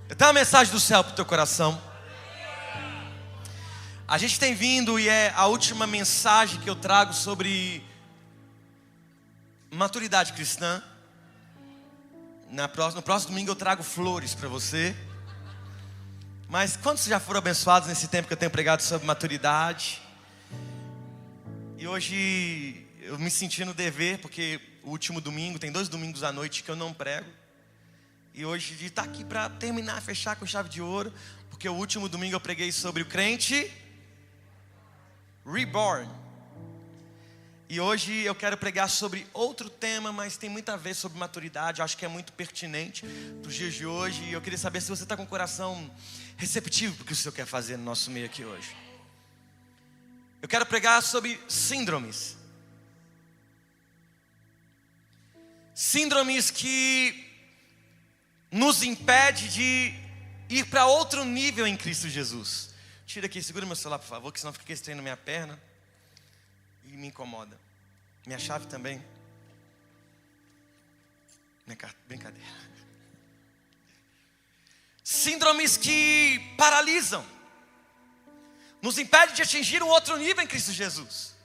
Eu tenho uma mensagem do céu para o teu coração. A gente tem vindo e é a última mensagem que eu trago sobre maturidade cristã. No próximo domingo eu trago flores para você. Mas quantos já foram abençoados nesse tempo que eu tenho pregado sobre maturidade? E hoje eu me senti no dever, porque o último domingo, tem 2 domingos à noite que eu não prego. E hoje de estar aqui para terminar, fechar com chave de ouro. Porque o último domingo eu preguei sobre o crente reborn. E hoje eu quero pregar sobre outro tema, mas tem muito a ver sobre maturidade. Acho que é muito pertinente para os dias de hoje. E eu queria saber se você está com o coração receptivo para o que o Senhor quer fazer no nosso meio aqui hoje. Eu quero pregar sobre síndromes. Síndromes que nos impede de ir para outro nível em Cristo Jesus. Tira aqui, segura meu celular por favor, que senão fica esse trem na minha perna e me incomoda. Minha chave também. Brincadeira. Síndromes que paralisam, nos impede de atingir um outro nível em Cristo Jesus.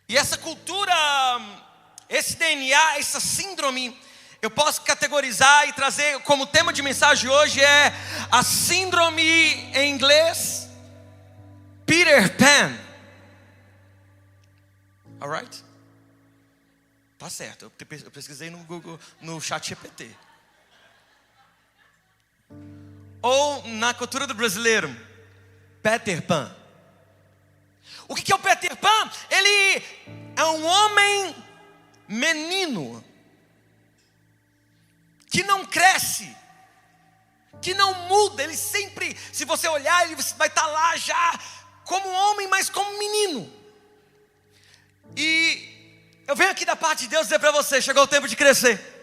E essa cultura, esse DNA, essa síndrome, eu posso categorizar e trazer como tema de mensagem hoje é a síndrome em inglês Peter Pan. Alright? Tá certo, eu pesquisei no Google, no ChatGPT. Ou na cultura do brasileiro, Peter Pan. O que é o Peter Pan? Ele é um homem menino que não cresce, que não muda. Ele sempre, se você olhar, ele vai estar lá já como homem, mas como menino. E eu venho aqui da parte de Deus dizer para você, chegou o tempo de crescer.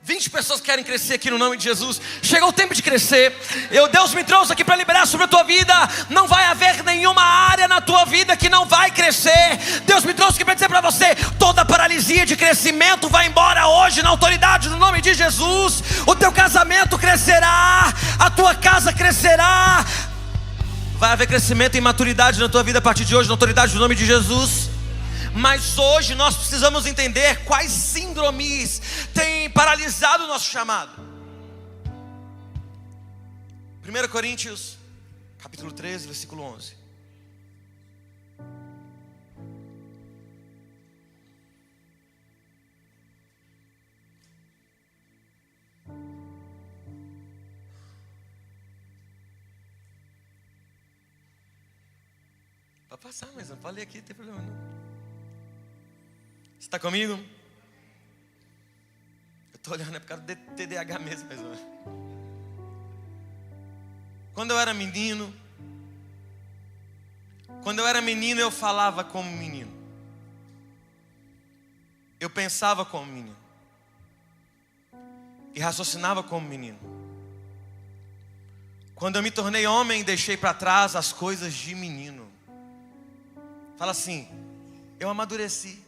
20 pessoas querem crescer aqui no nome de Jesus. Chegou o tempo de crescer. Deus me trouxe aqui para liberar sobre a tua vida. Não vai haver nenhuma área na tua vida que não vai crescer. Deus me trouxe aqui para dizer para você, toda paralisia de crescimento vai embora hoje na autoridade do nome de Jesus. O teu casamento crescerá, a tua casa crescerá. Vai haver crescimento e maturidade na tua vida a partir de hoje, na autoridade do nome de Jesus. Mas hoje nós precisamos entender quais síndromes têm paralisado o nosso chamado. 1 Coríntios, capítulo 13, versículo 11. Pode passar, mas não pode ler aqui, não tem problema não. Você está comigo? Eu estou olhando, é por causa do TDAH mesmo. Quando eu era menino eu falava como menino. Eu pensava como menino. E raciocinava como menino. Quando eu me tornei homem, deixei para trás as coisas de menino. Fala assim, eu amadureci.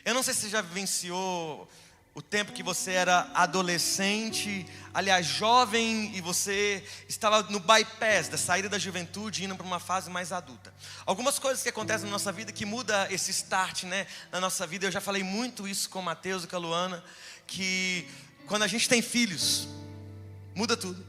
Eu não sei se você já vivenciou o tempo que você era adolescente, aliás jovem, e você estava no bypass da saída da juventude indo para uma fase mais adulta. Algumas coisas que acontecem na nossa vida que muda esse start, né, na nossa vida. Eu já falei muito isso com o Mateus e com a Luana, que quando a gente tem filhos, muda tudo.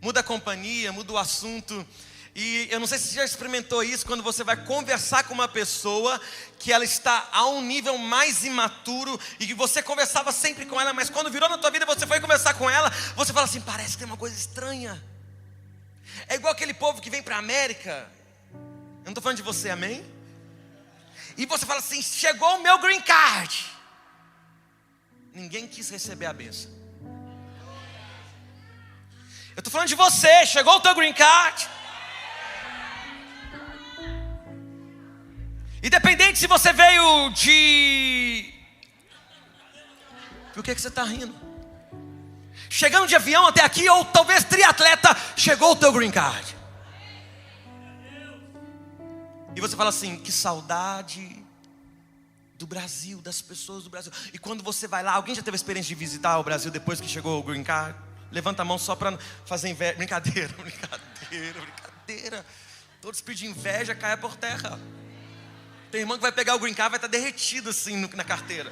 Muda a companhia, muda o assunto. E eu não sei se você já experimentou isso, quando você vai conversar com uma pessoa que ela está a um nível mais imaturo e que você conversava sempre com ela, mas quando virou na tua vida você foi conversar com ela, você fala assim, parece que tem uma coisa estranha. É igual aquele povo que vem para a América. Eu não estou falando de você, amém? E você fala assim, chegou o meu green card. Ninguém quis receber a bênção. Eu estou falando de você, chegou o teu green card. Independente se você veio de... Por que você está rindo? Chegando de avião até aqui, ou talvez triatleta, chegou o teu green card. E você fala assim, que saudade do Brasil, das pessoas do Brasil. E quando você vai lá, alguém já teve a experiência de visitar o Brasil depois que chegou o Green Card? Levanta a mão só para fazer inveja. Brincadeira. Todos pedir inveja, caia por terra. Tem irmão que vai pegar o Green Card, vai estar derretido assim na carteira.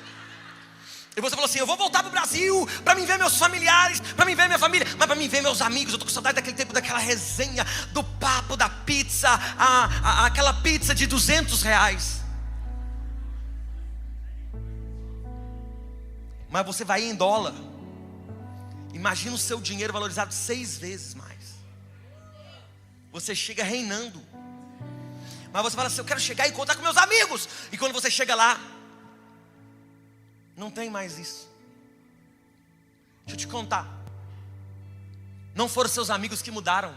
E você falou assim: eu vou voltar para o Brasil para mim ver meus familiares, para mim ver minha família, mas para mim ver meus amigos. Eu estou com saudade daquele tempo, daquela resenha, do papo, da pizza, aquela pizza de R$200. Mas você vai em dólar. Imagina o seu dinheiro valorizado 6 vezes mais. Você chega reinando. Mas você fala assim: eu quero chegar e encontrar com meus amigos. E quando você chega lá, não tem mais isso. Deixa eu te contar. Não foram seus amigos que mudaram.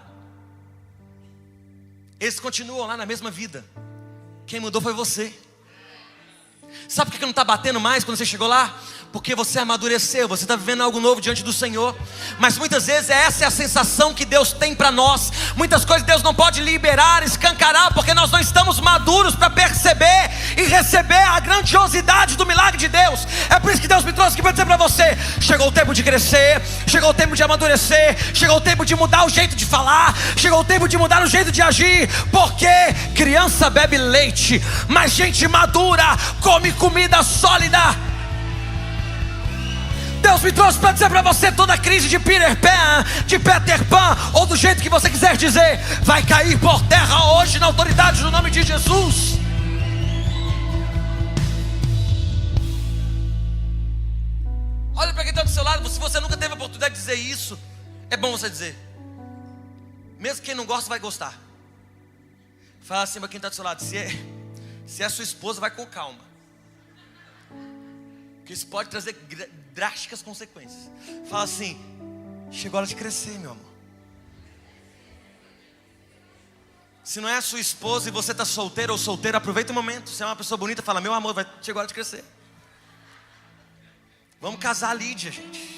Eles continuam lá na mesma vida. Quem mudou foi você. Sabe por que não está batendo mais quando você chegou lá? Porque você amadureceu, você está vivendo algo novo diante do Senhor. Mas muitas vezes essa é a sensação que Deus tem para nós. Muitas coisas Deus não pode liberar, escancarar, porque nós não estamos maduros para perceber e receber a grandiosidade do milagre de Deus. É por isso que Deus me trouxe aqui para dizer para você: chegou o tempo de crescer, chegou o tempo de amadurecer, chegou o tempo de mudar o jeito de falar, chegou o tempo de mudar o jeito de agir. Porque criança bebe leite, mas gente madura come comida sólida. Deus me trouxe para dizer para você: toda crise de Peter Pan, ou do jeito que você quiser dizer, vai cair por terra hoje na autoridade do nome de Jesus. Olha para quem está do seu lado. Se você nunca teve a oportunidade de dizer isso, é bom você dizer. Mesmo quem não gosta vai gostar. Fala assim para quem está do seu lado: se é sua esposa, vai com calma, porque isso pode trazer drásticas consequências. Fala assim: chegou a hora de crescer, meu amor. Se não é a sua esposa e você está solteiro ou solteira, aproveita o momento. Se é uma pessoa bonita, fala: meu amor, chegou a hora de crescer. Vamos casar a Lídia, gente.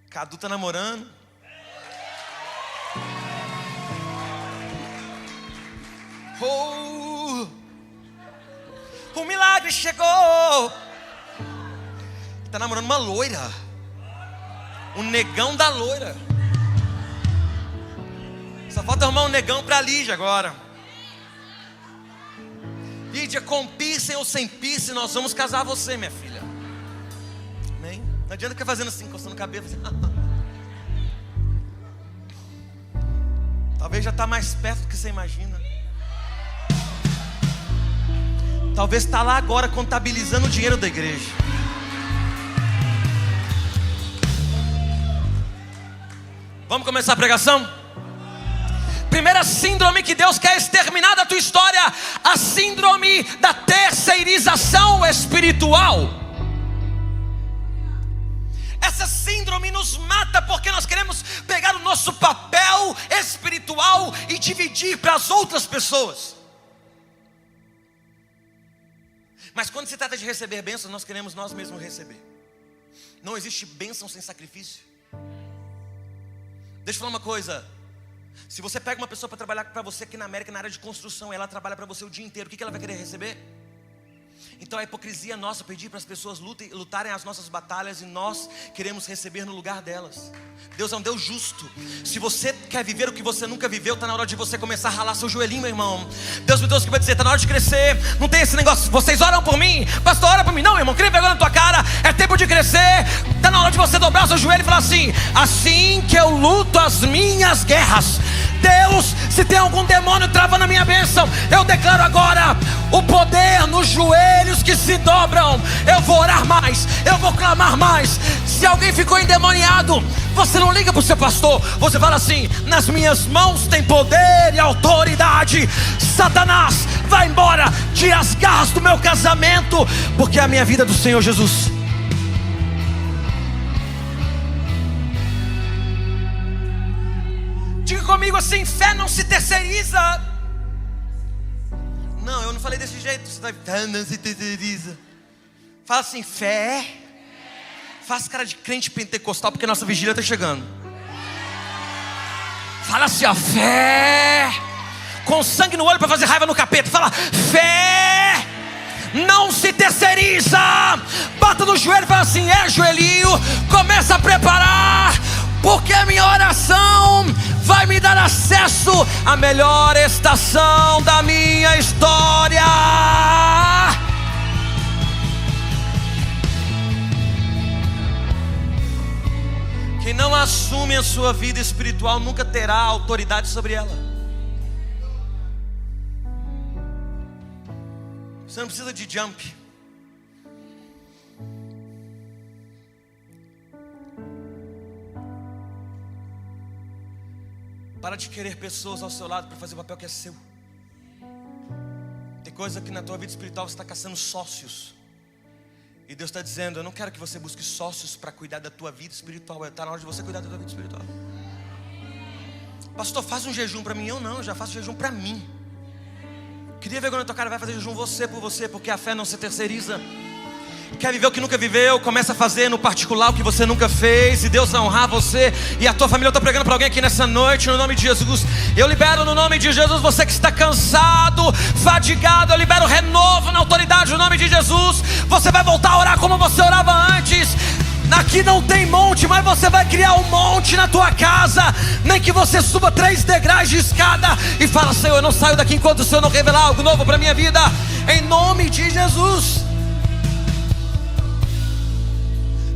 Cadu está namorando. O milagre chegou. Está namorando uma loira. Um negão da loira. Só falta arrumar um negão para Lídia agora. Lídia, com piercing ou sem piercing, nós vamos casar você, minha filha. Amém? Não adianta ficar fazendo assim, encostando o cabelo. Talvez já está mais perto do que você imagina. Talvez está lá agora contabilizando o dinheiro da igreja. Vamos começar a pregação? Primeira síndrome que Deus quer exterminar da tua história: a síndrome da terceirização espiritual. Essa síndrome nos mata porque nós queremos pegar o nosso papel espiritual e dividir para as outras pessoas. Mas quando se trata de receber bênçãos, nós queremos nós mesmos receber. Não existe bênção sem sacrifício. Deixa eu falar uma coisa. Se você pega uma pessoa para trabalhar para você aqui na América, na área de construção, ela trabalha para você o dia inteiro, o que ela vai querer receber? Então a hipocrisia nossa pedir para as pessoas lutarem as nossas batalhas e nós queremos receber no lugar delas. Deus é um Deus justo. Se você quer viver o que você nunca viveu, está na hora de você começar a ralar seu joelhinho, meu irmão. Deus me trouxe aqui para dizer: está na hora de crescer. Não tem esse negócio: vocês oram por mim, pastor, ora por mim. Não, meu irmão, cria vergonha na tua cara. É tempo de crescer. Está na hora de você dobrar o seu joelho e falar assim: assim que eu luto as minhas guerras, Deus, se tem algum demônio travando a minha bênção, eu declaro agora o poder nos joelhos que se dobram. Eu vou orar mais, eu vou clamar mais. Se alguém ficou endemoniado, você não liga para o seu pastor, você fala assim: nas minhas mãos tem poder e autoridade. Satanás, vai embora, tira as garras do meu casamento, porque a minha vida é do Senhor Jesus. Diga comigo assim: fé não se terceiriza. Não, eu não falei desse jeito. Você não se terceiriza. Fala assim: fé. Faz cara de crente pentecostal, porque nossa vigília está chegando. Fala assim: a fé com sangue no olho para fazer raiva no capeta. Fala: fé não se terceiriza. Bata no joelho e fala assim: joelhinho, começa a preparar, porque a minha oração vai me dar acesso à melhor estação da minha história. Quem não assume a sua vida espiritual nunca terá autoridade sobre ela. Você não precisa de jump. Para de querer pessoas ao seu lado para fazer o papel que é seu. Tem coisa que na tua vida espiritual você está caçando sócios. E Deus está dizendo: eu não quero que você busque sócios para cuidar da tua vida espiritual. Está na hora de você cuidar da tua vida espiritual. Pastor, faz um jejum para mim. Eu não, eu já faço jejum para mim. Queria ver quando a tua cara vai fazer jejum você por você, porque a fé não se terceiriza. Quer viver o que nunca viveu? Começa a fazer no particular o que você nunca fez, e Deus vai honrar você e a tua família. Eu estou pregando para alguém aqui nessa noite, no nome de Jesus. Eu libero no nome de Jesus você que está cansado, fadigado. Eu libero renovo na autoridade no nome de Jesus. Você vai voltar a orar como você orava antes. Aqui não tem monte, mas você vai criar um monte na tua casa. Nem que você suba 3 degraus de escada e fala: Senhor, eu não saio daqui enquanto o Senhor não revelar algo novo para a minha vida, em nome de Jesus.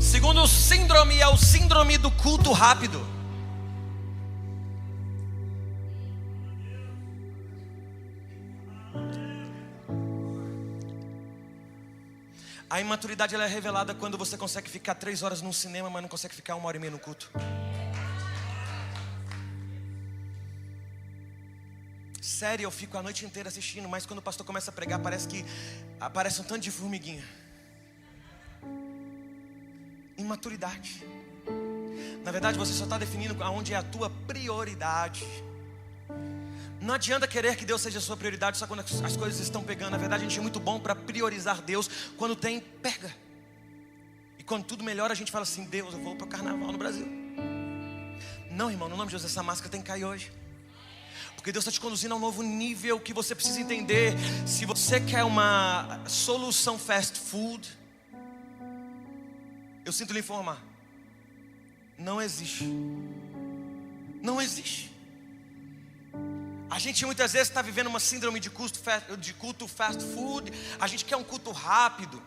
Segundo síndrome é o síndrome do culto rápido. A imaturidade ela é revelada quando você consegue ficar 3 horas num cinema, mas não consegue ficar 1h30 no culto. Sério, eu fico a noite inteira assistindo, mas quando o pastor começa a pregar, parece que aparece um tanto de formiguinha. Imaturidade. Na verdade, você só está definindo aonde é a tua prioridade. Não adianta querer que Deus seja a sua prioridade só quando as coisas estão pegando. Na verdade, a gente é muito bom para priorizar Deus quando tem, pega. E quando tudo melhora, a gente fala assim: Deus, eu vou para o carnaval no Brasil. Não, irmão, no nome de Jesus, essa máscara tem que cair hoje. Porque Deus está te conduzindo a um novo nível que você precisa entender. Se você quer uma solução fast food, eu sinto lhe informar, não existe. Não existe. A gente muitas vezes está vivendo uma síndrome de culto fast food. A gente quer um culto rápido.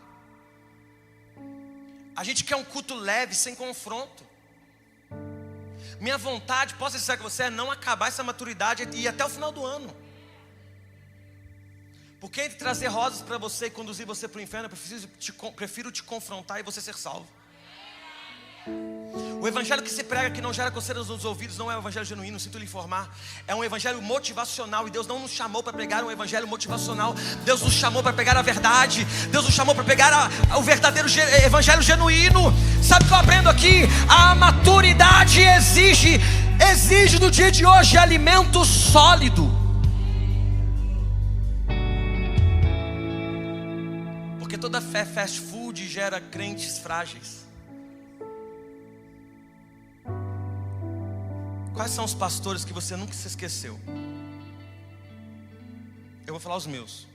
A gente quer um culto leve, sem confronto. Minha vontade, posso dizer que você, é não acabar essa maturidade e ir até o final do ano. Porque entre trazer rosas para você e conduzir você para o inferno, eu prefiro te confrontar e você ser salvo. O evangelho que se prega que não gera coceiras nos ouvidos não é um evangelho genuíno, sinto lhe informar. É um evangelho motivacional. E Deus não nos chamou para pregar um evangelho motivacional. Deus nos chamou para pegar a verdade. Deus nos chamou para pegar o verdadeiro evangelho genuíno. Sabe o que eu aprendo aqui? A maturidade exige no dia de hoje alimento sólido. Porque toda fé fast food gera crentes frágeis. Quais são os pastores que você nunca se esqueceu? Eu vou falar os meus.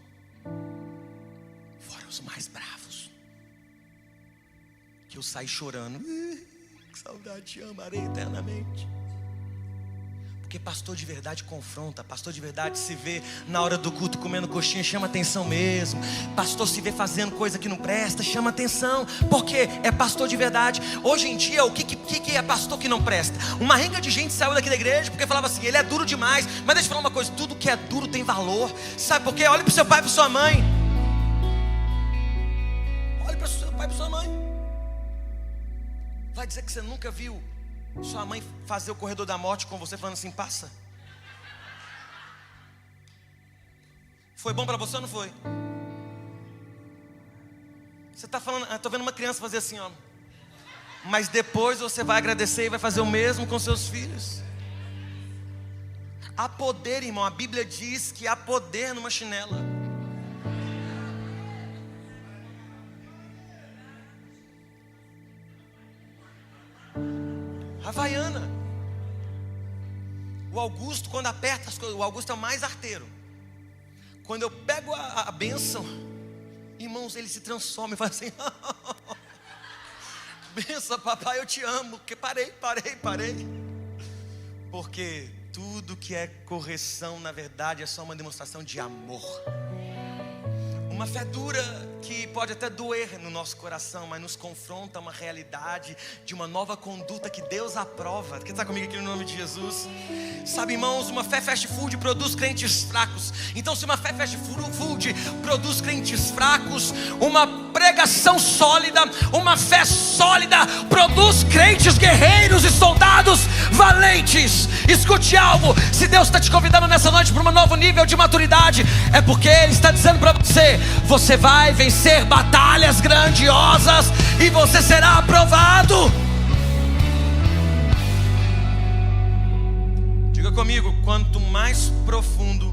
Foram os mais bravos. Que eu saí chorando. Que saudade, te amarei eternamente. Porque pastor de verdade confronta. Pastor de verdade se vê na hora do culto comendo coxinha, chama atenção mesmo. Pastor se vê fazendo coisa que não presta, chama atenção. Porque é pastor de verdade. Hoje em dia, o que é pastor que não presta? Uma renga de gente saiu daqui da igreja porque falava assim: ele é duro demais. Mas deixa eu falar uma coisa: tudo que é duro tem valor. Sabe por quê? Olhe para o seu pai e para sua mãe. Olhe para o seu pai e para sua mãe. Vai dizer que você nunca viu sua mãe fazer o corredor da morte com você, falando assim: passa. Foi bom para você ou não foi? Você está falando, estou vendo uma criança fazer assim, ó. Mas depois você vai agradecer e vai fazer o mesmo com seus filhos. Há poder, irmão. A Bíblia diz que há poder numa chinela. Havaiana. O Augusto, quando aperta as coisas, o Augusto é o mais arteiro. Quando eu pego a bênção, irmãos, ele se transforma e fala assim: benção papai, eu te amo. Porque parei. Porque tudo que é correção, na verdade, é só uma demonstração de amor. Uma fé dura que pode até doer no nosso coração, mas nos confronta a uma realidade de uma nova conduta que Deus aprova. Quem está comigo aqui no nome de Jesus? Sabe, irmãos, uma fé fast food produz crentes fracos. Então, se uma fé fast food produz crentes fracos, uma pregação sólida, uma fé sólida produz crentes guerreiros e soldados valentes. Escute algo: se Deus está te convidando nessa noite para um novo nível de maturidade, é porque Ele está dizendo para você: você vai vencer batalhas grandiosas e você será aprovado. Diga comigo: quanto mais profundo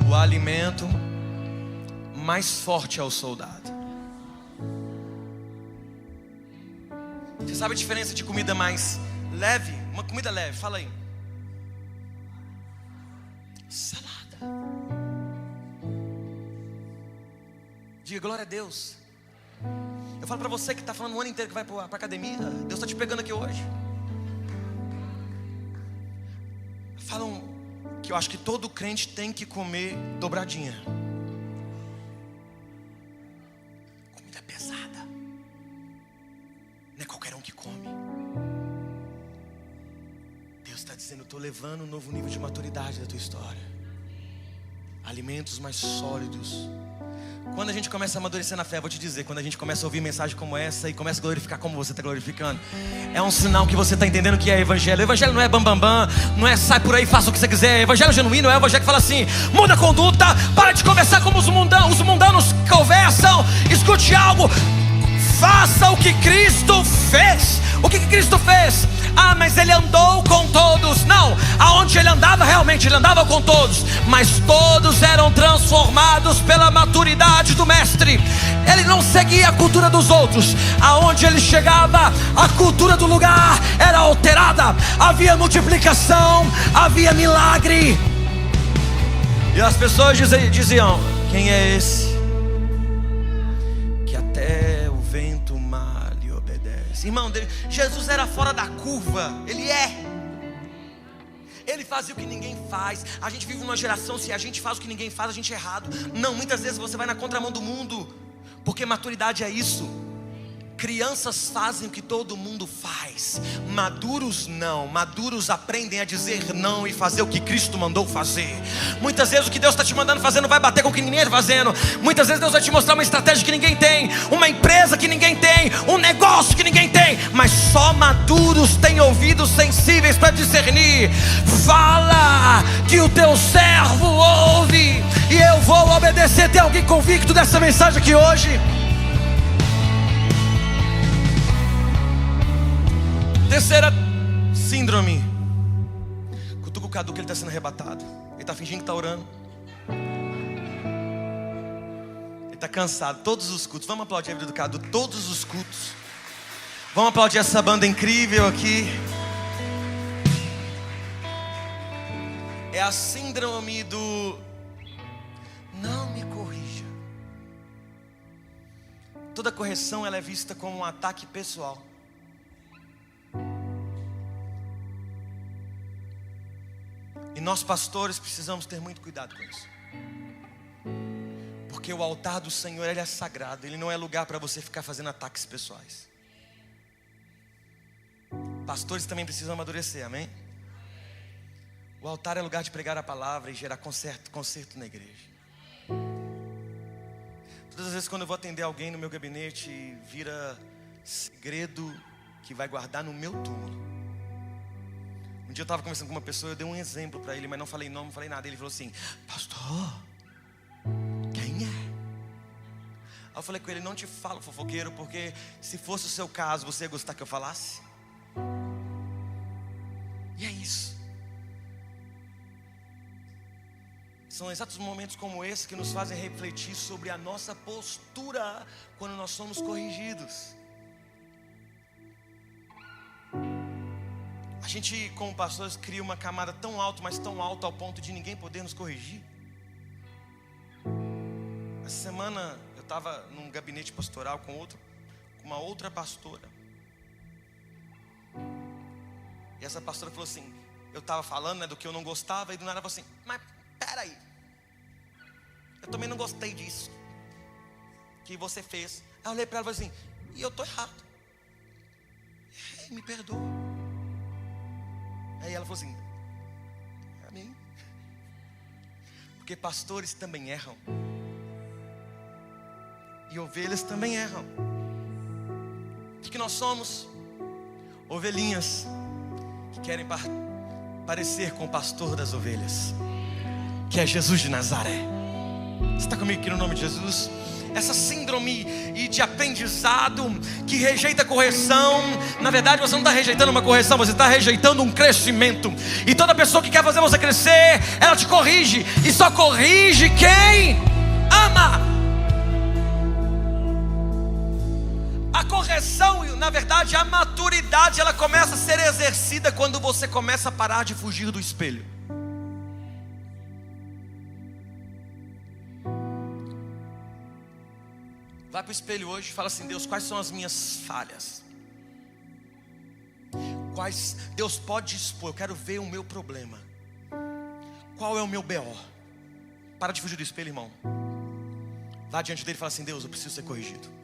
o alimento, mais forte é o soldado. Você sabe a diferença de comida mais leve? Uma comida leve, fala aí. Salada. Diga glória a Deus. Eu falo para você que está falando o ano inteiro que vai para a academia, Deus está te pegando aqui hoje. Falam que eu acho que todo crente tem que comer dobradinha. Comida pesada. Não é qualquer um que come. Deus está dizendo: eu estou levando um novo nível de maturidade da tua história. Alimentos mais sólidos. Quando a gente começa a amadurecer na fé, vou te dizer, quando a gente começa a ouvir mensagem como essa e começa a glorificar como você está glorificando, é um sinal que você está entendendo o que é evangelho. O evangelho não é bambambam, não é sai por aí, faça o que você quiser. Evangelho genuíno é o evangelho que fala assim: muda a conduta, para de conversar como os mundanos conversam. Escute algo: faça o que Cristo fez. O que Cristo fez? Ah, mas ele andou com todos. Não, aonde ele andava, realmente ele andava com todos, mas todos eram transformados pela maturidade do mestre. Ele não seguia a cultura dos outros. Aonde ele chegava, a cultura do lugar era alterada. Havia multiplicação, havia milagre. E as pessoas diziam: quem é esse que até o vento mar lhe obedece? Irmão, Jesus era fora da curva. Ele fazia o que ninguém faz. A gente vive numa geração, se a gente faz o que ninguém faz, a gente é errado. Não, muitas vezes você vai na contramão do mundo, porque maturidade é isso. Crianças fazem o que todo mundo faz, maduros não. Maduros aprendem a dizer não e fazer o que Cristo mandou fazer. Muitas vezes o que Deus está te mandando fazer não vai bater com o que ninguém está fazendo. Muitas vezes Deus vai te mostrar uma estratégia que ninguém tem, uma empresa que ninguém tem, um negócio que ninguém tem. Mas só maduros têm ouvidos sensíveis para discernir. Fala que o teu servo ouve e eu vou obedecer. Tem alguém convicto dessa mensagem aqui hoje? Terceira síndrome. Cutuca o Cadu que ele está sendo arrebatado. Ele está fingindo que está orando. Ele está cansado. Todos os cultos. Vamos aplaudir a vida do Cadu. Todos os cultos. Vamos aplaudir essa banda incrível aqui. É a síndrome do não me corrija. Toda correção ela é vista como um ataque pessoal. E nós pastores precisamos ter muito cuidado com isso. Porque o altar do Senhor, ele é sagrado. Ele não é lugar para você ficar fazendo ataques pessoais. Pastores também precisam amadurecer, amém? O altar é lugar de pregar a palavra e gerar conserto na igreja. Todas as vezes quando eu vou atender alguém no meu gabinete, vira segredo que vai guardar no meu túmulo. Um dia eu estava conversando com uma pessoa, eu dei um exemplo para ele, mas não falei nome, não falei nada. Ele falou assim: pastor, quem é? Aí eu falei com ele: não te falo, fofoqueiro, porque se fosse o seu caso, você ia gostar que eu falasse? E é isso. São exatos momentos como esse que nos fazem refletir sobre a nossa postura quando nós somos corrigidos. A gente, como pastores, cria uma camada tão alta, mas tão alta ao ponto de ninguém poder nos corrigir. Essa semana eu estava num gabinete pastoral com uma outra pastora. E essa pastora falou assim, eu estava falando, né, do que eu não gostava, e do nada ela falou assim, mas peraí, eu também não gostei disso que você fez. Aí eu olhei para ela e falei assim, e eu estou errado. Me perdoa. Aí ela falou assim, amém. Porque pastores também erram. E ovelhas também erram. O que nós somos? Ovelhinhas que querem parecer com o pastor das ovelhas, que é Jesus de Nazaré. Você está comigo aqui no nome de Jesus? Essa síndrome de aprendizado que rejeita correção, na verdade você não está rejeitando uma correção, você está rejeitando um crescimento. E toda pessoa que quer fazer você crescer, ela te corrige, e só corrige quem ama. A correção, na verdade, a maturidade, ela começa a ser exercida quando você começa a parar de fugir do espelho. Vai para o espelho hoje e fala assim, Deus, quais são as minhas falhas? Quais Deus pode expor? Eu quero ver o meu problema. Qual é o meu BO? Para de fugir do espelho, irmão. Vá diante dele e fala assim, Deus, eu preciso ser corrigido.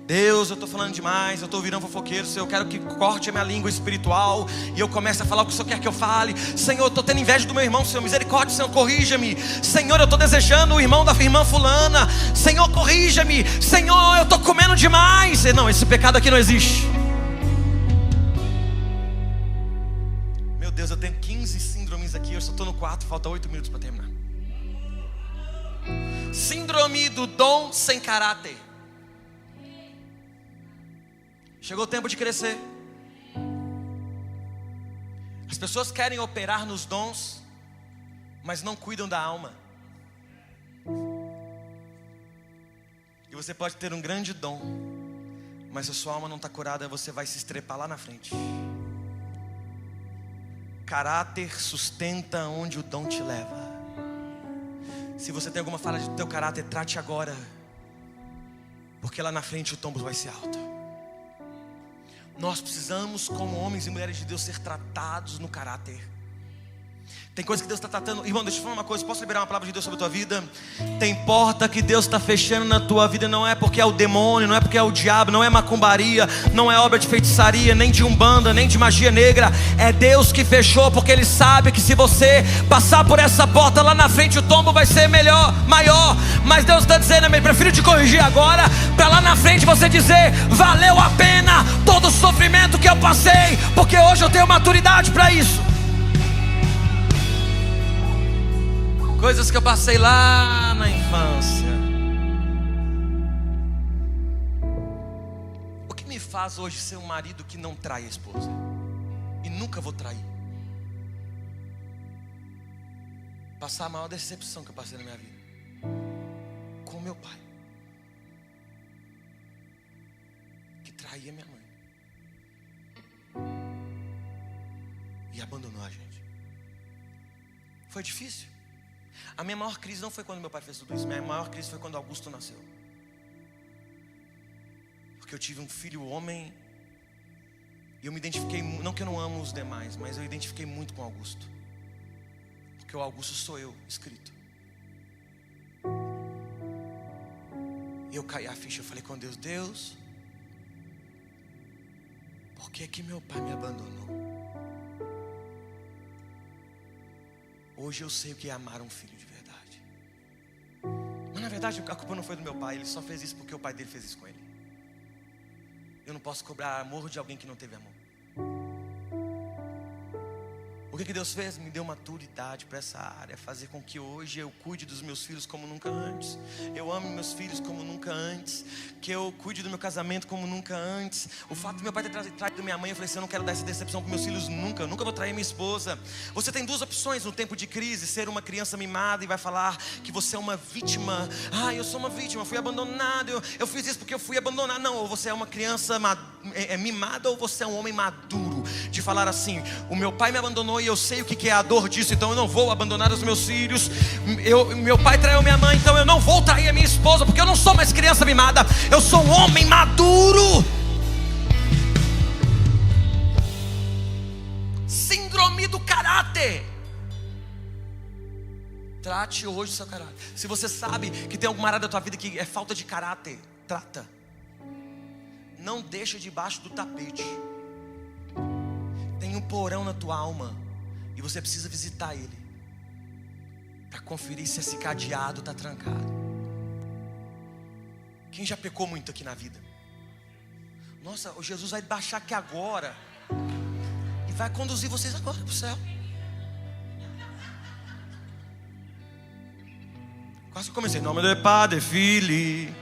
Deus, eu estou falando demais, eu estou virando fofoqueiro, Senhor, eu quero que corte a minha língua espiritual e eu comece a falar o que o Senhor quer que eu fale. Senhor, eu estou tendo inveja do meu irmão, Senhor, misericórdia, Senhor, corrija-me. Senhor, eu estou desejando o irmão da irmã fulana. Senhor, corrija-me. Senhor, eu estou comendo demais. Não, esse pecado aqui não existe. Meu Deus, eu tenho 15 síndromes aqui, eu só estou no 4, falta 8 minutos para terminar. Síndrome do dom sem caráter. Chegou o tempo de crescer. As pessoas querem operar nos dons, mas não cuidam da alma. E você pode ter um grande dom, mas se a sua alma não está curada, você vai se estrepar lá na frente. Caráter sustenta onde o dom te leva. Se você tem alguma falha do teu caráter, trate agora, porque lá na frente o tombo vai ser alto. Nós precisamos, como homens e mulheres de Deus, ser tratados no caráter. Tem coisa que Deus está tratando. Irmão, deixa eu falar uma coisa, posso liberar uma palavra de Deus sobre a tua vida? Tem porta que Deus está fechando na tua vida. Não é porque é o demônio, não é porque é o diabo, não é macumbaria, não é obra de feitiçaria, nem de umbanda, nem de magia negra. É Deus que fechou, porque Ele sabe que se você passar por essa porta, lá na frente o tombo vai ser maior. Mas Deus está dizendo, eu prefiro te corrigir agora, para lá na frente você dizer, valeu a pena todo o sofrimento que eu passei, porque hoje eu tenho maturidade para isso. Coisas que eu passei lá na infância. O que me faz hoje ser um marido que não trai a esposa? E nunca vou trair. Passar a maior decepção que eu passei na minha vida com meu pai, que traía minha mãe e abandonou a gente. Foi difícil. A minha maior crise não foi quando meu pai fez tudo isso. Minha maior crise foi quando Augusto nasceu. Porque eu tive um filho homem e eu me identifiquei, não que eu não amo os demais, mas eu identifiquei muito com Augusto. Porque o Augusto sou eu, escrito. E eu caí a ficha, eu falei com Deus, Deus, por que que meu pai me abandonou? Hoje eu sei o que é amar um filho de verdade. Mas na verdade a culpa não foi do meu pai. Ele só fez isso porque o pai dele fez isso com ele. Eu não posso cobrar amor de alguém que não teve amor. O que Deus fez? Me deu maturidade para essa área, fazer com que hoje eu cuide dos meus filhos como nunca antes. Eu amo meus filhos como nunca antes. Que eu cuide do meu casamento como nunca antes. O fato de meu pai ter traído minha mãe, eu falei assim, eu não quero dar essa decepção para meus filhos nunca. Eu nunca vou trair minha esposa. Você tem duas opções no tempo de crise: ser uma criança mimada e vai falar que você é uma vítima. Eu sou uma vítima, fui abandonado, eu fiz isso porque eu fui abandonado. Não, ou você é uma criança mimada, ou você é um homem maduro de falar assim: o meu pai me abandonou e eu sei o que é a dor disso, então eu não vou abandonar os meus filhos. Meu pai traiu minha mãe, então eu não vou trair a minha esposa, porque eu não sou mais criança mimada, eu sou um homem maduro. Síndrome do caráter. Trate hoje o seu caráter. Se você sabe que tem alguma área da tua vida que é falta de caráter, trata. Não deixa debaixo do tapete. Tem um porão na tua alma e você precisa visitar ele para conferir se esse cadeado está trancado. Quem já pecou muito aqui na vida? Nossa, o Jesus vai baixar aqui agora e vai conduzir vocês agora para o céu. Quase que eu comecei. Em nome do Pai, do Filho.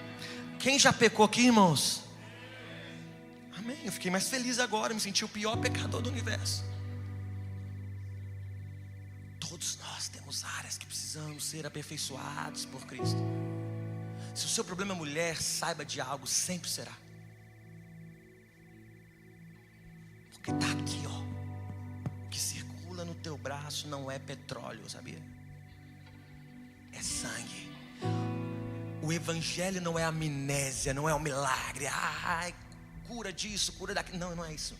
Quem já pecou aqui, irmãos? Amém. Eu fiquei mais feliz agora. Me senti o pior pecador do universo. Todos nós temos áreas que precisamos ser aperfeiçoados por Cristo. Se o seu problema é mulher, saiba de algo, sempre será. Porque está aqui, ó. O que circula no teu braço não é petróleo, sabia? É sangue. O evangelho não é amnésia, não é um milagre. Ai, cura disso, cura daquilo. Não, não é isso.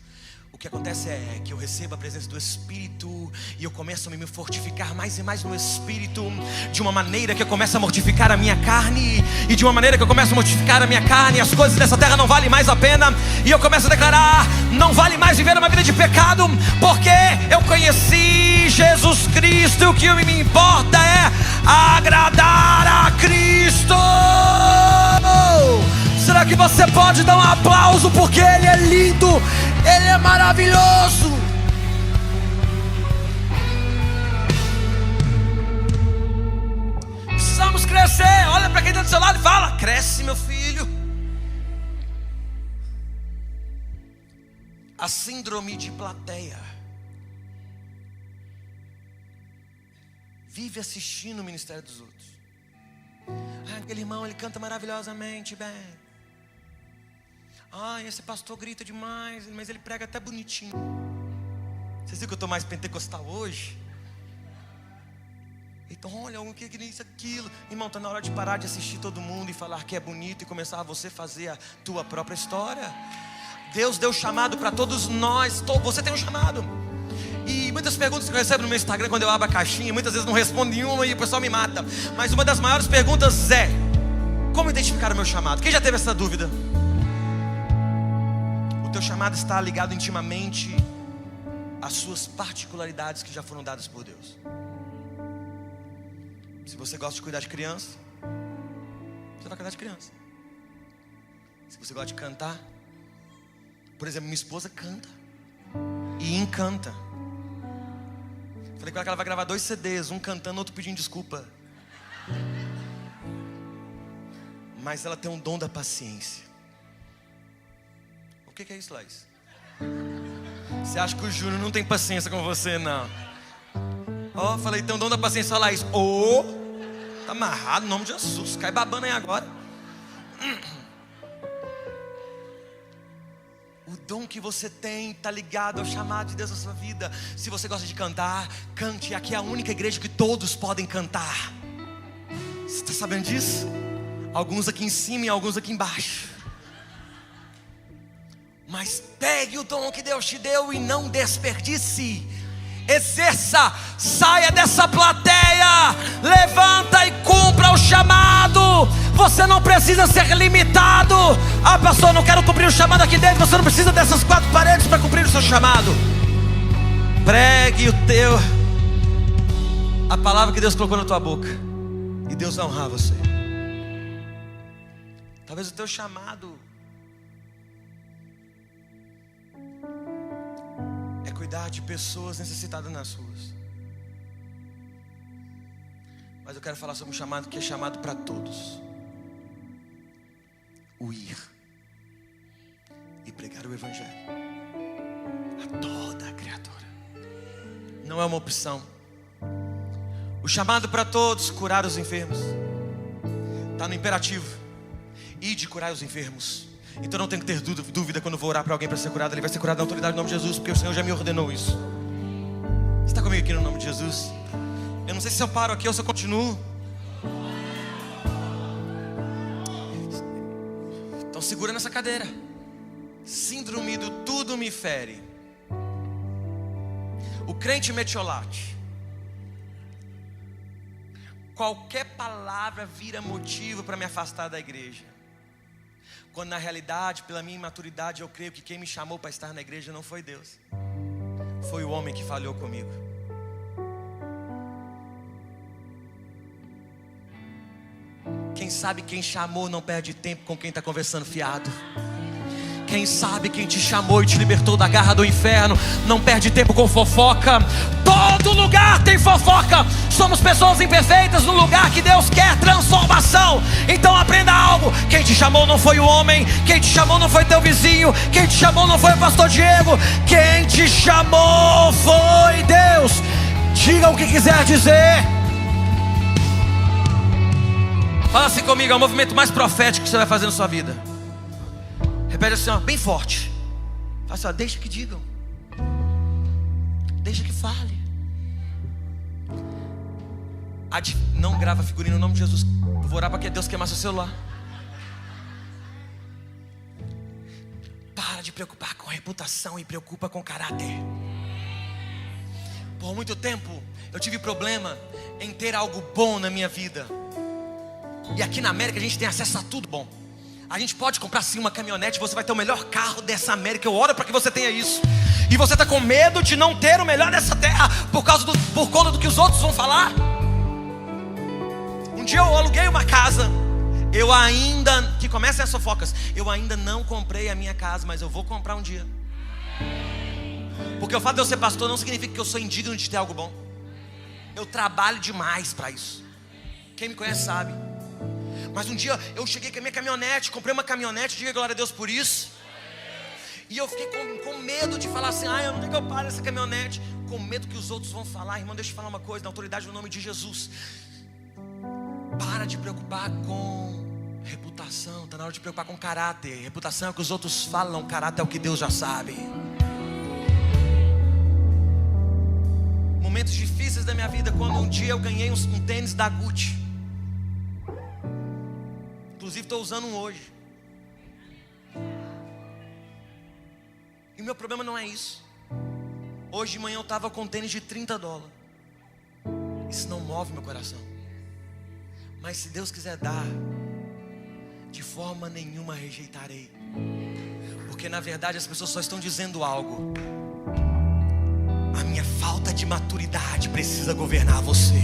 O que acontece é que eu recebo a presença do Espírito e eu começo a me fortificar mais e mais no Espírito, de uma maneira que eu começo a mortificar a minha carne, e de uma maneira que eu começo a mortificar a minha carne, as coisas dessa terra não valem mais a pena, e eu começo a declarar: não vale mais viver uma vida de pecado, porque eu conheci Jesus Cristo, e o que me importa é agradar a Cristo. Será que você pode dar um aplauso, porque Ele é lindo, Ele é maravilhoso. Precisamos crescer. Olha para quem está do seu lado e fala: cresce, meu filho. A síndrome de plateia. Vive assistindo o ministério dos outros. Aquele irmão, ele canta maravilhosamente bem. Esse pastor grita demais, mas ele prega até bonitinho. Vocês viram que eu estou mais pentecostal hoje? Então, olha, o que é isso, aquilo. Irmão, está na hora de parar de assistir todo mundo e falar que é bonito e começar a você fazer a tua própria história. Deus deu chamado para todos nós. Você tem um chamado. E muitas perguntas que eu recebo no meu Instagram, quando eu abro a caixinha, muitas vezes não respondo nenhuma e o pessoal me mata. Mas uma das maiores perguntas é: como identificar o meu chamado? Quem já teve essa dúvida? O teu chamado está ligado intimamente às suas particularidades que já foram dadas por Deus. Se você gosta de cuidar de criança, você vai cuidar de criança. Se você gosta de cantar, por exemplo, minha esposa canta e encanta. Falei com ela que ela vai gravar 2 CDs, um cantando, outro pedindo desculpa. Mas ela tem um dom da paciência. O que é isso, Laís? Você acha que o Júnior não tem paciência com você, não? Falei, tem um dom da paciência. Fala, Laís. Tá amarrado em nome de Jesus. Cai babando aí agora. O dom que você tem está ligado ao chamado de Deus na sua vida. Se você gosta de cantar, cante. Aqui é a única igreja que todos podem cantar. Você está sabendo disso? Alguns aqui em cima e alguns aqui embaixo. Mas pegue o dom que Deus te deu e não desperdice. Exerça, saia dessa plateia, levanta e cumpra o chamado. Você não precisa ser limitado. Pastor, não quero cumprir o chamado aqui dentro. Você não precisa dessas 4 paredes para cumprir o seu chamado. Pregue a palavra que Deus colocou na tua boca, e Deus vai honrar você. Talvez o teu chamado é cuidar de pessoas necessitadas nas ruas. Mas eu quero falar sobre um chamado que é chamado para todos: o ir e pregar o evangelho a toda a criatura. Não é uma opção. O chamado para todos: curar os enfermos. Está no imperativo: ide curar os enfermos. Então não tenho que ter dúvida quando vou orar para alguém para ser curado. Ele vai ser curado na autoridade do nome de Jesus, porque o Senhor já me ordenou isso. Você está comigo aqui no nome de Jesus? Eu não sei se eu paro aqui ou se eu continuo. Então segura nessa cadeira. Síndrome do tudo me fere. O crente metiolate. Qualquer palavra vira motivo para me afastar da igreja. Quando na realidade, pela minha imaturidade, eu creio que quem me chamou para estar na igreja não foi Deus. Foi o homem que falhou comigo. Quem sabe quem chamou não perde tempo com quem está conversando fiado. Quem sabe quem te chamou e te libertou da garra do inferno não perde tempo com fofoca. Todo lugar tem fofoca. Somos pessoas imperfeitas no lugar que Deus quer transformação. Então aprenda algo. Quem te chamou não foi o homem. Quem te chamou não foi teu vizinho. Quem te chamou não foi o pastor Diego. Quem te chamou foi Deus. Diga o que quiser dizer. Fala assim comigo, é o movimento mais profético que você vai fazer na sua vida. Repete assim, ó, bem forte. Fala assim, ó, deixa que digam. Deixa que fale. Não grava figurinha no nome de Jesus. Eu vou orar para que Deus queimasse o celular. Para de preocupar com reputação e preocupa com caráter. Por muito tempo eu tive problema em ter algo bom na minha vida. E aqui na América a gente tem acesso a tudo bom. A gente pode comprar sim uma caminhonete. Você vai ter o melhor carro dessa América. Eu oro para que você tenha isso. E você está com medo de não ter o melhor dessa terra por conta do que os outros vão falar. Um dia eu aluguei uma casa. Que comecem as fofocas. Eu ainda não comprei a minha casa, mas eu vou comprar um dia. Porque o fato de eu ser pastor não significa que eu sou indigno de ter algo bom. Eu trabalho demais para isso. Quem me conhece sabe. Mas um dia eu cheguei com a minha caminhonete, comprei uma caminhonete, diga glória a Deus por isso. E eu fiquei com medo de falar assim, eu não tenho que eu pare essa caminhonete. Com medo que os outros vão falar. Irmão, deixa eu falar uma coisa, na autoridade no nome de Jesus. Para de preocupar com reputação, está na hora de preocupar com caráter. Reputação é o que os outros falam, caráter é o que Deus já sabe. Momentos difíceis da minha vida, quando um dia eu ganhei um tênis da Gucci. Inclusive estou usando um hoje. E o meu problema não é isso. Hoje de manhã eu estava com um tênis de $30. Isso não move meu coração. Mas se Deus quiser dar, de forma nenhuma rejeitarei. Porque na verdade as pessoas só estão dizendo algo. A minha falta de maturidade precisa governar você.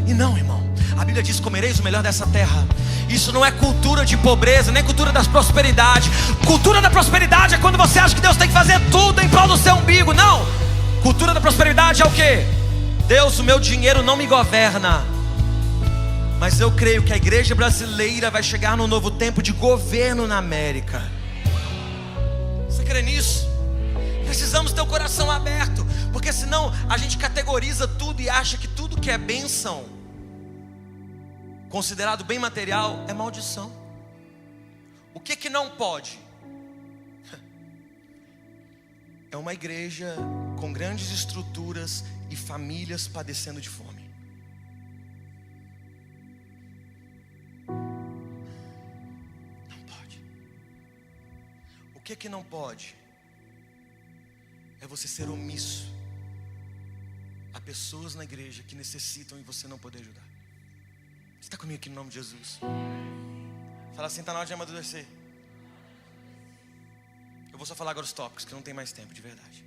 E não, irmão, a Bíblia diz, comereis o melhor dessa terra. Isso não é cultura de pobreza, nem cultura da prosperidade. Cultura da prosperidade é quando você acha que Deus tem que fazer tudo em prol do seu umbigo. Não, cultura da prosperidade é o quê? Deus, o meu dinheiro não me governa. Mas eu creio que a igreja brasileira vai chegar num novo tempo de governo na América. Você crê nisso? Precisamos ter o coração aberto, porque senão a gente categoriza tudo e acha que tudo que é bênção, considerado bem material, é maldição. O que não pode? É uma igreja com grandes estruturas e famílias padecendo de fome. Não pode. O que não pode? É você ser omisso a pessoas na igreja que necessitam e você não poder ajudar. Você está comigo aqui no nome de Jesus? Fala assim, está na hora de amadurecer. Eu vou só falar agora os tópicos, que não tem mais tempo, de verdade.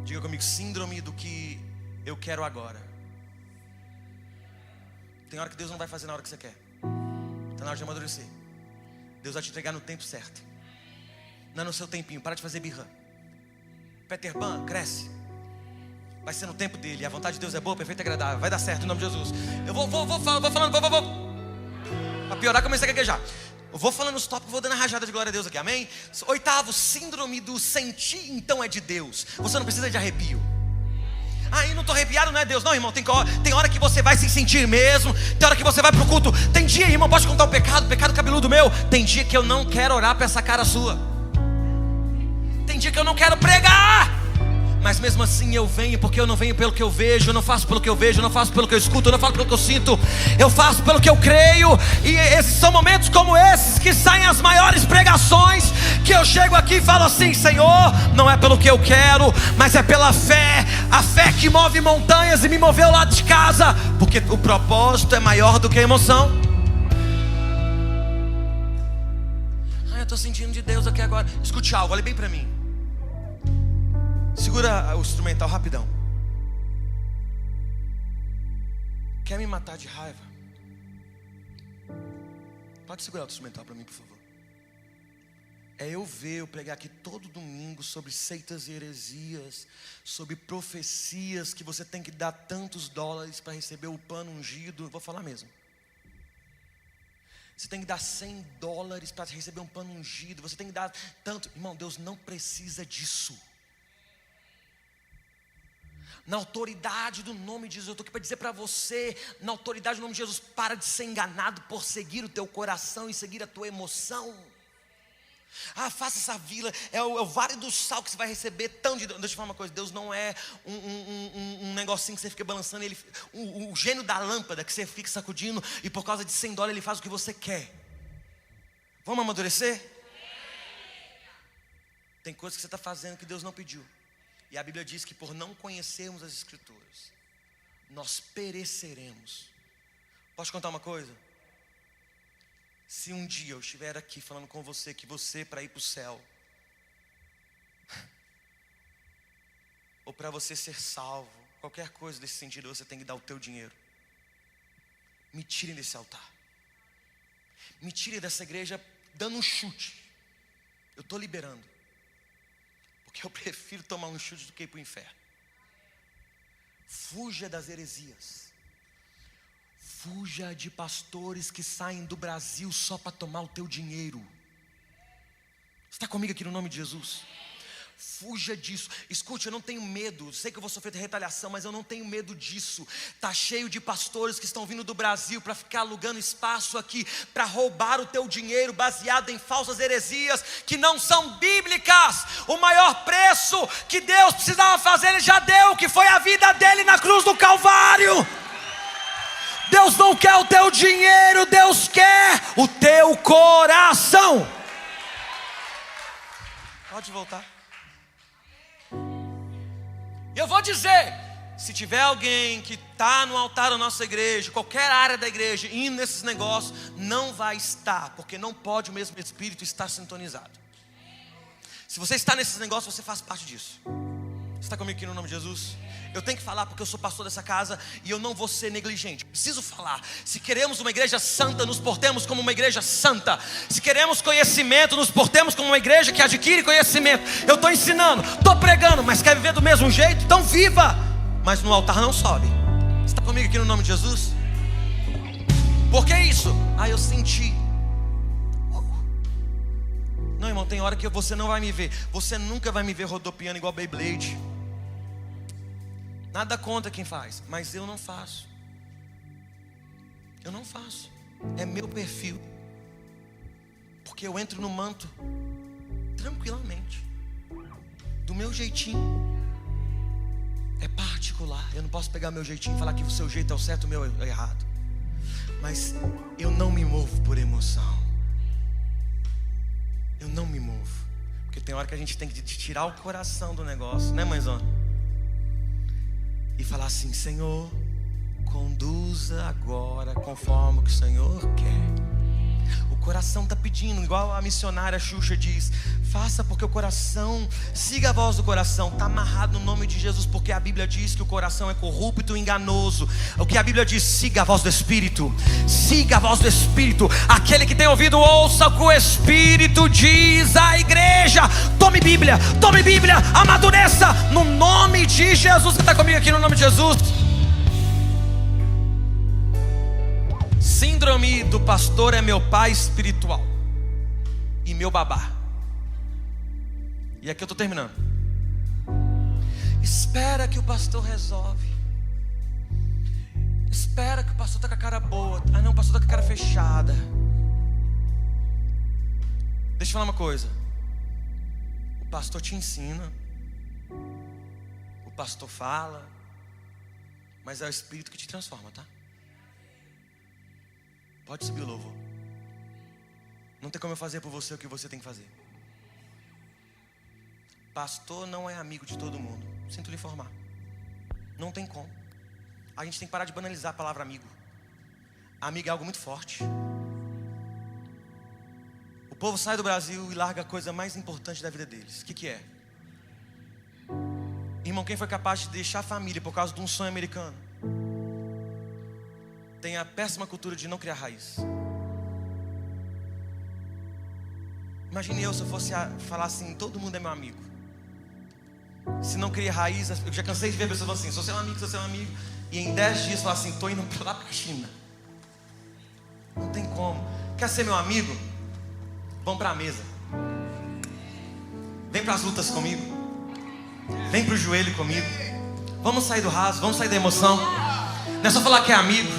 Diga comigo, síndrome do que eu quero agora. Tem hora que Deus não vai fazer na hora que você quer. Está na hora de amadurecer. Deus vai te entregar no tempo certo. Não é no seu tempinho, para de fazer birra. Peter Pan, cresce. Vai ser no tempo dele. A vontade de Deus é boa, perfeita e agradável. Vai dar certo em nome de Jesus. Eu vou falando. Para piorar, comecei a gaguejar. Eu vou falando os tópicos, vou dando a rajada de glória a Deus aqui, amém? Oitavo, síndrome do sentir, então é de Deus. Você não precisa de arrepio. Aí não estou arrepiado, não é Deus. Não, irmão, tem hora que você vai se sentir mesmo. Tem hora que você vai para o culto. Tem dia, irmão, pode contar um pecado cabeludo meu. Tem dia que eu não quero orar para essa cara sua. Tem dia que eu não quero pregar. Mas mesmo assim eu venho, porque eu não venho pelo que eu vejo. Eu não faço pelo que eu vejo, eu não faço pelo que eu escuto, eu não faço pelo que eu sinto. Eu faço pelo que eu creio. E esses são momentos como esses que saem as maiores pregações, que eu chego aqui e falo assim: Senhor, não é pelo que eu quero, mas é pela fé. A fé que move montanhas e me moveu lá de casa, porque o propósito é maior do que a emoção. Eu estou sentindo de Deus aqui agora. Escute algo, olhe bem para mim. Segura o instrumental rapidão. Quer me matar de raiva? Pode segurar o instrumental para mim, por favor. É eu pregar aqui todo domingo sobre seitas e heresias, sobre profecias que você tem que dar tantos dólares para receber o pano ungido. Vou falar mesmo. Você tem que dar $100 para receber um pano ungido. Você tem que dar tanto. Irmão, Deus não precisa disso. Na autoridade do nome de Jesus, eu estou aqui para dizer para você, na autoridade do nome de Jesus, para de ser enganado por seguir o teu coração e seguir a tua emoção. Faça essa vila, é o vale do sal que você vai receber tão de Deus. Deixa eu falar uma coisa: Deus não é um negocinho que você fica balançando, o gênio da lâmpada que você fica sacudindo, e por causa de $100 ele faz o que você quer. Vamos amadurecer? Tem coisas que você está fazendo que Deus não pediu. E a Bíblia diz que por não conhecermos as Escrituras, nós pereceremos. Posso contar uma coisa? Se um dia eu estiver aqui falando com você que você, para ir para o céu, ou para você ser salvo, qualquer coisa desse sentido, você tem que dar o teu dinheiro. Me tirem desse altar. Me tirem dessa igreja dando um chute. Eu estou liberando. Porque eu prefiro tomar um chute do que ir para o inferno. Fuja das heresias. Fuja de pastores que saem do Brasil só para tomar o teu dinheiro. Você está comigo aqui no nome de Jesus? Fuja disso. Escute, eu não tenho medo. Sei que eu vou sofrer retaliação, mas eu não tenho medo disso. Está cheio de pastores que estão vindo do Brasil para ficar alugando espaço aqui, para roubar o teu dinheiro baseado em falsas heresias que não são bíblicas. O maior preço que Deus precisava fazer, Ele já deu, que foi a vida dele na cruz do Calvário. Deus não quer o teu dinheiro, Deus quer o teu coração. Pode voltar. Eu vou dizer, se tiver alguém que está no altar da nossa igreja, qualquer área da igreja, indo nesses negócios, não vai estar, porque não pode o mesmo Espírito estar sintonizado. Se você está nesses negócios, você faz parte disso. Você está comigo aqui no nome de Jesus? Eu tenho que falar porque eu sou pastor dessa casa e eu não vou ser negligente. Preciso falar. Se queremos uma igreja santa, nos portemos como uma igreja santa. Se queremos conhecimento, nos portemos como uma igreja que adquire conhecimento. Eu estou ensinando, estou pregando, mas quer viver do mesmo jeito? Então viva! Mas no altar não sobe. Você está comigo aqui no nome de Jesus? Por que isso? Eu senti. Não, irmão, tem hora que você não vai me ver. Você nunca vai me ver rodopiando igual Beyblade. Nada contra quem faz, mas eu não faço. Eu não faço. É meu perfil. Porque eu entro no manto tranquilamente, do meu jeitinho. É particular. Eu não posso pegar meu jeitinho e falar que o seu jeito é o certo, o meu é o errado. Mas eu não me movo por emoção. Eu não me movo. Porque tem hora que a gente tem que tirar o coração do negócio, né, mãezona? E falar assim: Senhor, conduza agora conforme o que o Senhor quer. O coração está pedindo, igual a missionária Xuxa diz: faça porque o coração, siga a voz do coração. Está amarrado no nome de Jesus, porque a Bíblia diz que o coração é corrupto e enganoso. O que a Bíblia diz: siga a voz do Espírito. Siga a voz do Espírito. Aquele que tem ouvido, ouça o que o Espírito diz à igreja. Tome Bíblia, amadureça no nome de Jesus. Você está comigo aqui no nome de Jesus? Síndrome do pastor é meu pai espiritual e meu babá. E aqui eu estou terminando. Espera que o pastor resolve. Espera que o pastor está com a cara boa. Ah não, o pastor está com a cara fechada. Deixa eu falar uma coisa. O pastor te ensina. O pastor fala. Mas é o Espírito que te transforma, tá? Pode subir o louvor. Não tem como eu fazer por você o que você tem que fazer. Pastor não é amigo de todo mundo. Sinto lhe informar. Não tem como. A gente tem que parar de banalizar a palavra amigo. Amigo é algo muito forte. O povo sai do Brasil e larga a coisa mais importante da vida deles. O que é? Irmão, quem foi capaz de deixar a família por causa de um sonho americano tem a péssima cultura de não criar raiz. Imagine eu se eu fosse falar assim, todo mundo é meu amigo. Se não cria raiz, eu já cansei de ver pessoas falando assim, sou seu amigo, sou seu amigo. E em 10 dias falar assim, estou indo lá para a China. Não tem como. Quer ser meu amigo? Vamos para a mesa. Vem para as lutas comigo. Vem para o joelho comigo. Vamos sair do raso, vamos sair da emoção. Não é só falar que é amigo.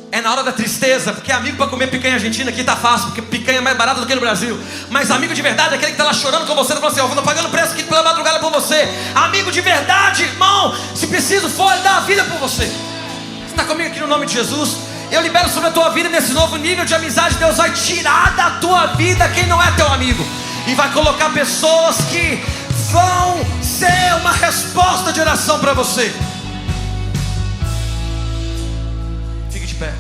É na hora da tristeza, porque amigo para comer picanha argentina aqui tá fácil, porque picanha é mais barata do que no Brasil. Mas amigo de verdade é aquele que tá lá chorando com você, tá falando assim, ó, vou pagando preço aqui pela madrugada por você. Amigo de verdade, irmão, se preciso for, ele dá a vida por você. Você está comigo aqui no nome de Jesus? Eu libero sobre a tua vida nesse novo nível de amizade. Deus vai tirar da tua vida quem não é teu amigo e vai colocar pessoas que vão ser uma resposta de oração para você. Fique de pé.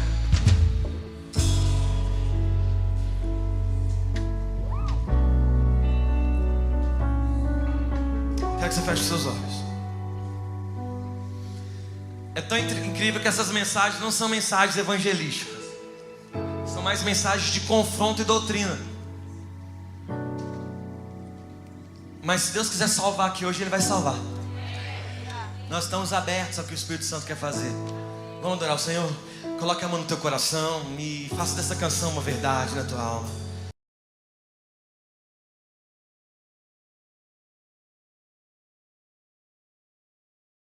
Quero que você feche os seus olhos. É tão incrível que essas mensagens não são mensagens evangelísticas. São mais mensagens de confronto e doutrina. Mas se Deus quiser salvar aqui hoje, Ele vai salvar. Nós estamos abertos ao que o Espírito Santo quer fazer. Vamos adorar o Senhor? Coloque a mão no teu coração e faça dessa canção uma verdade na tua alma.